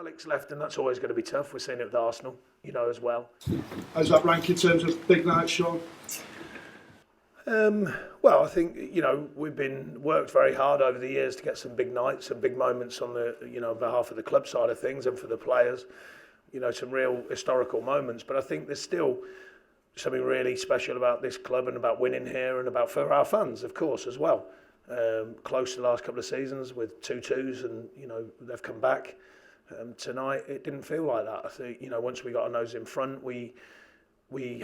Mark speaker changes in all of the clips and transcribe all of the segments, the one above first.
Speaker 1: Alex left, and that's always going to be tough. We're seeing it with Arsenal, as well.
Speaker 2: How's that rank in terms of big nights, Sean?
Speaker 1: Well, I think we've been worked very hard over the years to get some big nights and big moments on the behalf of the club side of things and for the players. Some real historical moments. But I think there's still something really special about this club and about winning here and about for our fans, of course, as well. Close to the last couple of seasons with 2-2s, and they've come back. Tonight it didn't feel like that. I think once we got our nose in front, we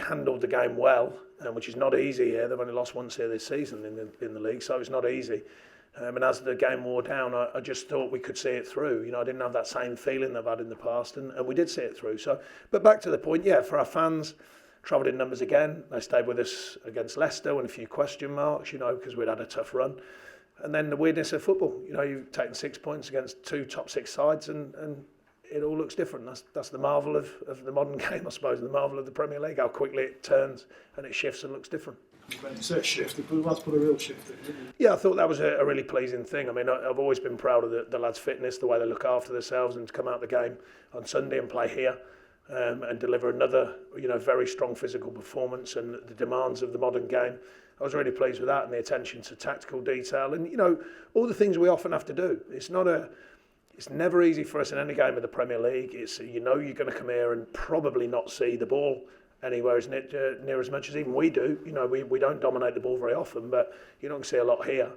Speaker 1: handled the game well, which is not easy here. They've only lost once here this season in the league, so it's not easy. And as the game wore down, I just thought we could see it through. I didn't have that same feeling I've had in the past, and we did see it through. So, but back to the point, for our fans, travelled in numbers again. They stayed with us against Leicester with a few question marks, because we'd had a tough run. And then the weirdness of football, you've taken 6 points against 2 top 6 sides, and it all looks different. That's the marvel of the modern game, I suppose, the marvel of the Premier League, how quickly it turns and it shifts and looks different.
Speaker 2: When you say shift, let's put a real shift in.
Speaker 1: Yeah, I thought that was a really pleasing thing. I mean, I've always been proud of the lads' fitness, the way they look after themselves, and to come out the game on Sunday and play here and deliver another, very strong physical performance and the demands of the modern game. I was really pleased with that, and the attention to tactical detail and all the things we often have to do. It's never easy for us in any game of the Premier League. It's you're going to come here and probably not see the ball anywhere as near as much as even we do. We don't dominate the ball very often, but you're not going to see a lot here.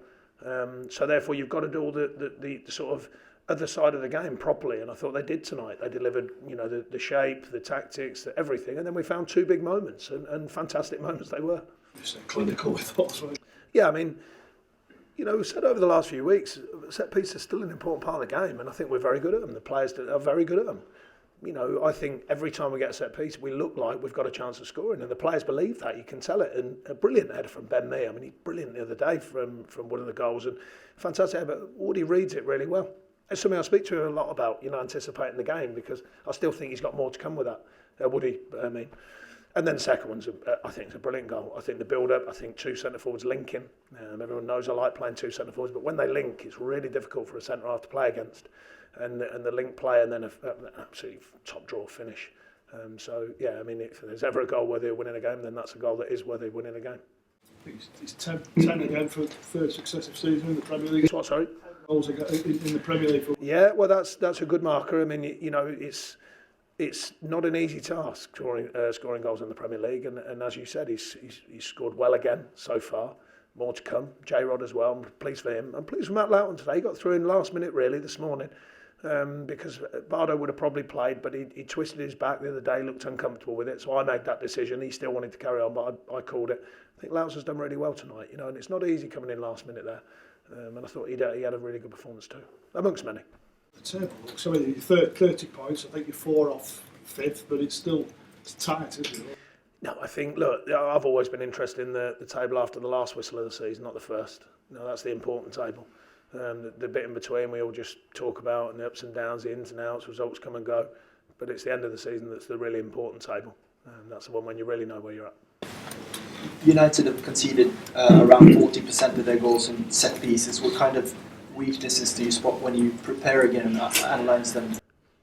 Speaker 1: So therefore, you've got to do all the sort of other side of the game properly, and I thought they did tonight. They delivered, the shape, the tactics, everything, and then we found 2 big moments, and fantastic moments they were.
Speaker 2: Clinical with us, right?
Speaker 1: Yeah, I mean, we've said over the last few weeks, set pieces are still an important part of the game, and I think we're very good at them. The players are very good at them. I think every time we get a set piece, we look like we've got a chance of scoring, and the players believe that. You can tell it. And a brilliant header from Ben Mee. I mean, he's brilliant the other day from one of the goals, and fantastic. But Woody reads it really well. It's something I speak to him a lot about, anticipating the game, because I still think he's got more to come with that. Woody, I mean. And then the second one's, I think, it's a brilliant goal. I think the build-up, I think 2 centre-forwards linking. Everyone knows I like playing 2 centre-forwards, but when they link, it's really difficult for a centre-half to play against. And the link play, and then an absolutely top-draw finish. So, yeah, I mean, if there's ever a goal worthy of winning a game, then that's a goal that is worthy of winning a game.
Speaker 2: I think it's 10 again for the 3rd successive season in the Premier League.
Speaker 1: It's what, sorry?
Speaker 2: 10 goals in the Premier League.
Speaker 1: Yeah, well, that's a good marker. I mean, it's not an easy task scoring goals in the Premier League, and as you said, he's scored well again so far. More to come. J-Rod as well. I'm pleased for him. I'm pleased with Matt Lowton today. He got through in last minute really this morning, because Bardo would have probably played, but he twisted his back the other day, looked uncomfortable with it, so I made that decision. He still wanted to carry on, but I called it. I think Louton's done really well tonight, and it's not easy coming in last minute there, and I thought he had a really good performance too, amongst many.
Speaker 2: The table looks, 30 points. I think you're 4 off 5th, but it's tight, isn't it?
Speaker 1: No, I think, look, I've always been interested in the table after the last whistle of the season, not the first. That's the important table. The bit in between we all just talk about, and the ups and downs, the ins and outs, results come and go. But it's the end of the season that's the really important table. That's the one when you really know where you're at.
Speaker 3: United have conceded around 40% of their goals in set pieces. What kind of weaknesses do you spot when you prepare again and analyse them?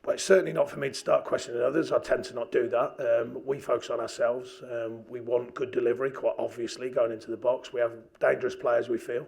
Speaker 1: Well, it's certainly not for me to start questioning others. I tend to not do that. We focus on ourselves. We want good delivery, quite obviously, going into the box. We have dangerous players, we feel,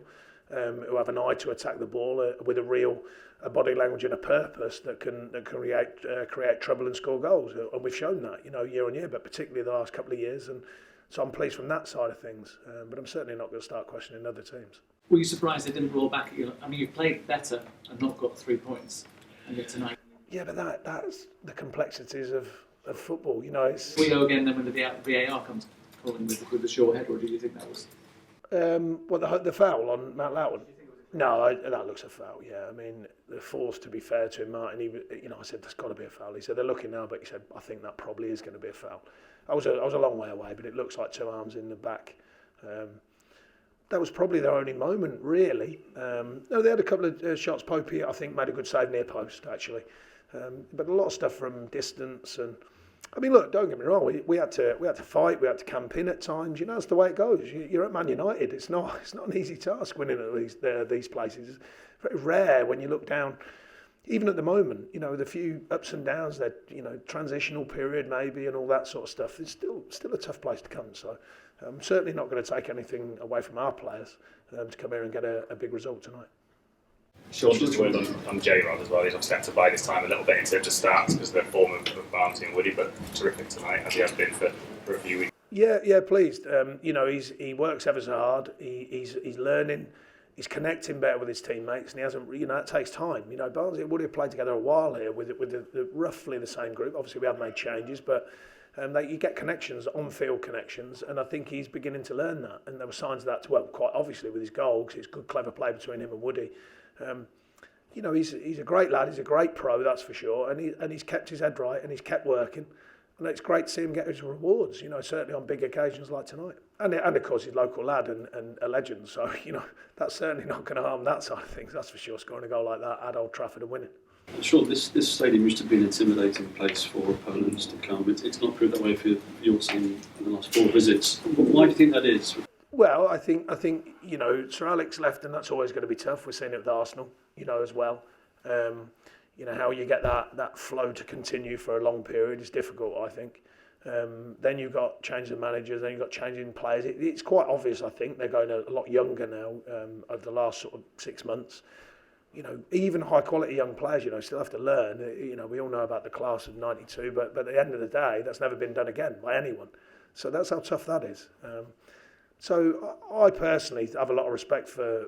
Speaker 1: who have an eye to attack the ball with a body language and a purpose that can create trouble and score goals. And we've shown that, year on year, but particularly the last couple of years. And so I'm pleased from that side of things. But I'm certainly not going to start questioning other teams.
Speaker 4: Were you surprised they didn't roll back at you? I mean, you've played better and not got 3 points, and yet tonight.
Speaker 1: Yeah, but that's the complexities of football, It's...
Speaker 4: We go again then when the VAR comes calling with the short head, or do you think that was?
Speaker 1: The foul on Matt Lowton? No, that looks a foul, yeah. I mean, the force, to be fair to him, Martin, I said, there's got to be a foul. He said, they're looking now, but he said, I think that probably is going to be a foul. I was a long way away, but it looks like 2 arms in the back. That was probably their only moment, really. No, they had a couple of shots. Popey, I think, made a good save near post, actually. But a lot of stuff from distance, and I mean, look, don't get me wrong. We had to fight. We had to camp in at times. That's the way it goes. You're at Man United. It's not an easy task winning at these places. It's very rare when you look down even at the moment, you know, with a few ups and downs, that, you know, transitional period maybe and all that sort of stuff, it's still a tough place to come. So I'm certainly not going to take anything away from our players to come here and get a big result tonight.
Speaker 5: Sean, just a word on J-Rod as well. He's obviously had to bide his time a little bit in terms of starts because of the form of Barnsley and Woody, but terrific tonight, as he has been for a few weeks.
Speaker 1: Yeah, pleased. You know, he works ever so hard. He's learning. He's connecting better with his teammates, and he hasn't. You know, that takes time. You know, Barnsley and Woody have played together a while here with roughly the same group. Obviously, we have made changes, but you get connections, on-field connections, and I think he's beginning to learn that. And there were signs of that, well, quite obviously with his goal, because it's good, clever play between him and Woody. You know, he's a great lad. He's a great pro, that's for sure. And he's kept his head right, and he's kept working. And it's great to see him get his rewards, you know, certainly on big occasions like tonight. And of course, he's a local lad and a legend. So, you know, that's certainly not going to harm that side of things, that's for sure, scoring a goal like that at Old Trafford and winning.
Speaker 6: Sure, this stadium used to be an intimidating place for opponents to come. It's not proved that way for your team in the last 4 visits. Why do you think that is?
Speaker 1: Well, I think you know, Sir Alex left, and that's always going to be tough. We're seeing it with Arsenal, you know, as well. You know, how you get that flow to continue for a long period is difficult, I think. Then you've got changes of managers, then you've got changing players. It's quite obvious, I think. They're going a lot younger now over the last sort of 6 months. You know, even high quality young players, you know, still have to learn. You know, we all know about the class of '92, but at the end of the day, that's never been done again by anyone. So that's how tough that is. So I personally have a lot of respect for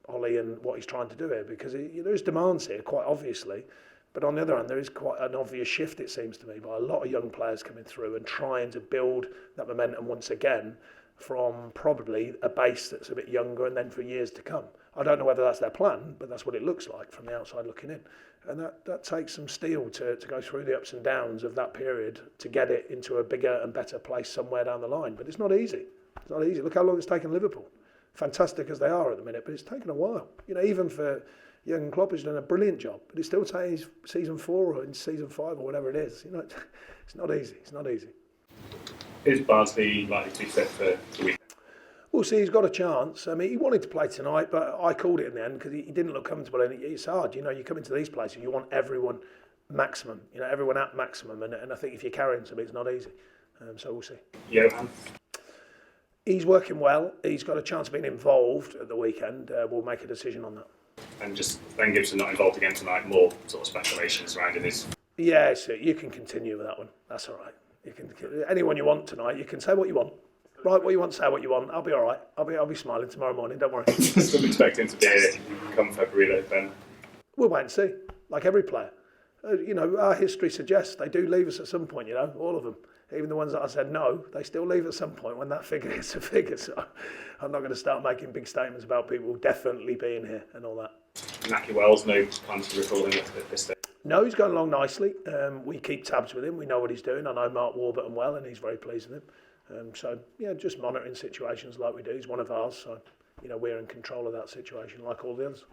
Speaker 1: Ollie and what he's trying to do here, because there's demands here, quite obviously. But on the other hand, there is quite an obvious shift, it seems to me, by a lot of young players coming through and trying to build that momentum once again from probably a base that's a bit younger and then for years to come. I don't know whether that's their plan, but that's what it looks like from the outside looking in. And that takes some steel to go through the ups and downs of that period to get it into a bigger and better place somewhere down the line. But it's not easy. It's not easy. Look how long it's taken Liverpool. Fantastic as they are at the minute, but it's taken a while. You know, even for Jurgen Klopp, has done a brilliant job, but it's still taking season 4 or in season 5 or whatever it is. You know, it's not easy. It's not easy.
Speaker 5: Is Barnsley likely to be fit for the week?
Speaker 1: We'll see. He's got a chance. I mean, he wanted to play tonight, but I called it in the end because he didn't look comfortable. And it's hard. You know, you come into these places, you want everyone maximum. You know, everyone at maximum. And I think if you're carrying something, it's not easy. So we'll see.
Speaker 5: Johan?
Speaker 1: He's working well. He's got a chance of being involved at the weekend. We'll make a decision on that.
Speaker 5: And just Ben Gibson not involved again tonight, more sort of speculation surrounding his...
Speaker 1: Yeah, so you can continue with that one. That's all right. You can anyone you want tonight. You can say what you want. Write what you want, say what you want. I'll be all right. I'll be smiling tomorrow morning. Don't worry.
Speaker 5: Still expecting to be here come February, Ben.
Speaker 1: We'll wait and see. Like every player, you know, our history suggests they do leave us at some point. You know, all of them. Even the ones that I said no, they still leave at some point when that figure hits a figure. So I'm not going to start making big statements about people definitely being here and all that.
Speaker 5: Naki Wells, no plans to recall him at this stage?
Speaker 1: No, he's going along nicely. We keep tabs with him. We know what he's doing. I know Mark Warburton well, and he's very pleased with him. So, yeah, just monitoring situations like we do. He's one of ours, so, you know, we're in control of that situation like all the others.